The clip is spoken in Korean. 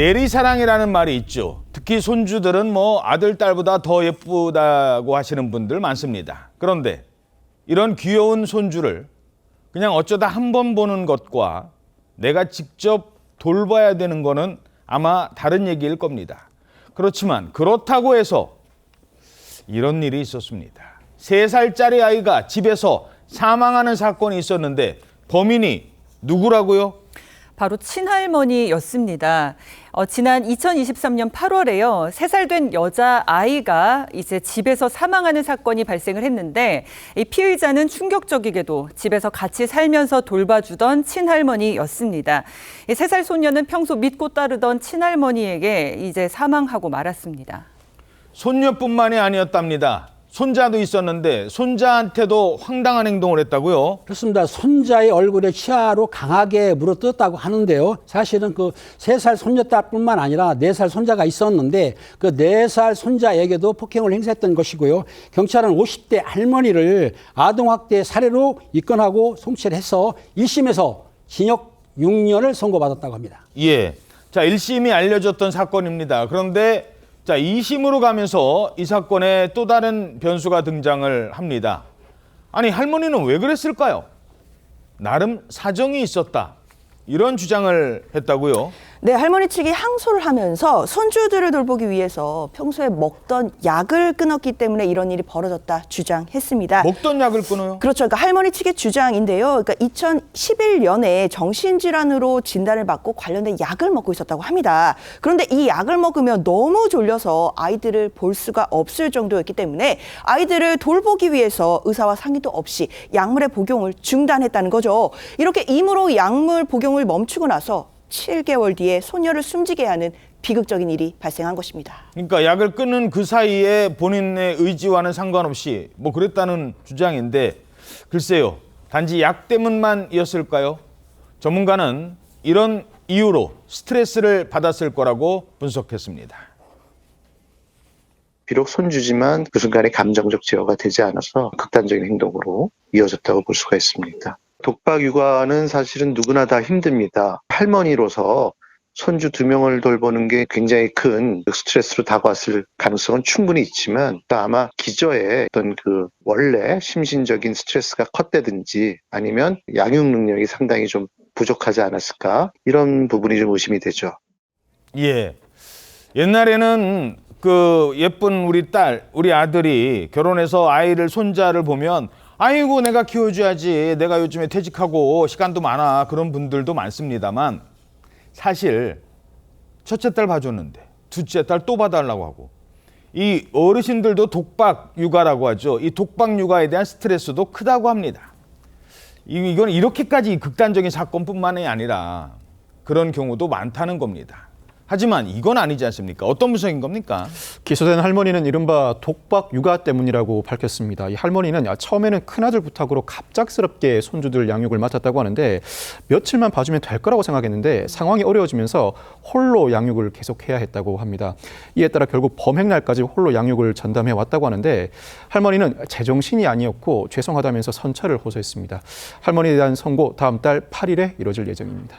내리사랑이라는 말이 있죠. 특히 손주들은 뭐 아들, 딸보다 더 예쁘다고 하시는 분들 많습니다. 그런데 이런 귀여운 손주를 그냥 어쩌다 한 번 보는 것과 내가 직접 돌봐야 되는 거는 아마 다른 얘기일 겁니다. 그렇지만 그렇다고 해서 이런 일이 있었습니다. 3살짜리 아이가 집에서 사망하는 사건이 있었는데 범인이 누구라고요? 바로 친할머니였습니다. 지난 2023년 8월에요. 3살 된 여자아이가 이제 집에서 사망하는 사건이 발생을 했는데 이 피의자는 충격적이게도 집에서 같이 살면서 돌봐주던 친할머니였습니다. 이 3살 소녀는 평소 믿고 따르던 친할머니에게 이제 사망하고 말았습니다. 손녀뿐만이 아니었답니다. 손자도 있었는데 손자한테도 황당한 행동을 했다고요? 그렇습니다. 손자의 얼굴에 치아로 강하게 물어뜯었다고 하는데요. 사실은 그 3살 손녀딸뿐만 아니라 4살 손자가 있었는데 그 4살 손자에게도 폭행을 행사했던 것이고요. 경찰은 50대 할머니를 아동학대 사례로 입건하고 송치를 해서 1심에서 징역 6년을 선고받았다고 합니다. 예. 자, 1심이 알려졌던 사건입니다. 그런데 자, 2심으로 가면서 이 사건에 또 다른 변수가 등장을 합니다. 아니, 할머니는 왜 그랬을까요? 나름 사정이 있었다. 이런 주장을 했다고요? 네, 할머니 측이 항소를 하면서 손주들을 돌보기 위해서 평소에 먹던 약을 끊었기 때문에 이런 일이 벌어졌다 주장했습니다. 먹던 약을 끊어요? 그렇죠. 그러니까 할머니 측의 주장인데요. 그러니까 2011년에 정신질환으로 진단을 받고 관련된 약을 먹고 있었다고 합니다. 그런데 이 약을 먹으면 너무 졸려서 아이들을 볼 수가 없을 정도였기 때문에 아이들을 돌보기 위해서 의사와 상의도 없이 약물의 복용을 중단했다는 거죠. 이렇게 임의로 약물 복용을 멈추고 나서 7개월 뒤에 소녀를 숨지게 하는 비극적인 일이 발생한 것입니다. 그러니까 약을 끊는 그 사이에 본인의 의지와는 상관없이 뭐 그랬다는 주장인데 글쎄요. 단지 약 때문만이었을까요? 전문가는 이런 이유로 스트레스를 받았을 거라고 분석했습니다. 비록 손주지만 그 순간에 감정적 제어가 되지 않아서 극단적인 행동으로 이어졌다고 볼 수가 있습니다. 독박 육아는 사실은 누구나 다 힘듭니다. 할머니로서 손주 2명을 돌보는 게 굉장히 큰 스트레스로 다가왔을 가능성은 충분히 있지만 또 아마 기저에 어떤 그 원래 심신적인 스트레스가 컸다든지 아니면 양육 능력이 상당히 좀 부족하지 않았을까 이런 부분이 좀 의심이 되죠. 예. 옛날에는 그 예쁜 우리 딸, 우리 아들이 결혼해서 아이를 손자를 보면 아이고 내가 키워줘야지. 내가 요즘에 퇴직하고 시간도 많아. 그런 분들도 많습니다만 사실 첫째 딸 봐줬는데 둘째 딸 또 봐달라고 하고 이 어르신들도 독박 육아라고 하죠. 이 독박 육아에 대한 스트레스도 크다고 합니다. 이건 이렇게까지 극단적인 사건뿐만이 아니라 그런 경우도 많다는 겁니다. 하지만 이건 아니지 않습니까? 어떤 분석인 겁니까? 기소된 할머니는 이른바 독박 육아 때문이라고 밝혔습니다. 이 할머니는 처음에는 큰아들 부탁으로 갑작스럽게 손주들 양육을 맡았다고 하는데 며칠만 봐주면 될 거라고 생각했는데 상황이 어려워지면서 홀로 양육을 계속해야 했다고 합니다. 이에 따라 결국 범행날까지 홀로 양육을 전담해 왔다고 하는데 할머니는 제정신이 아니었고 죄송하다면서 선처를 호소했습니다. 할머니에 대한 선고 다음 달 8일에 이뤄질 예정입니다.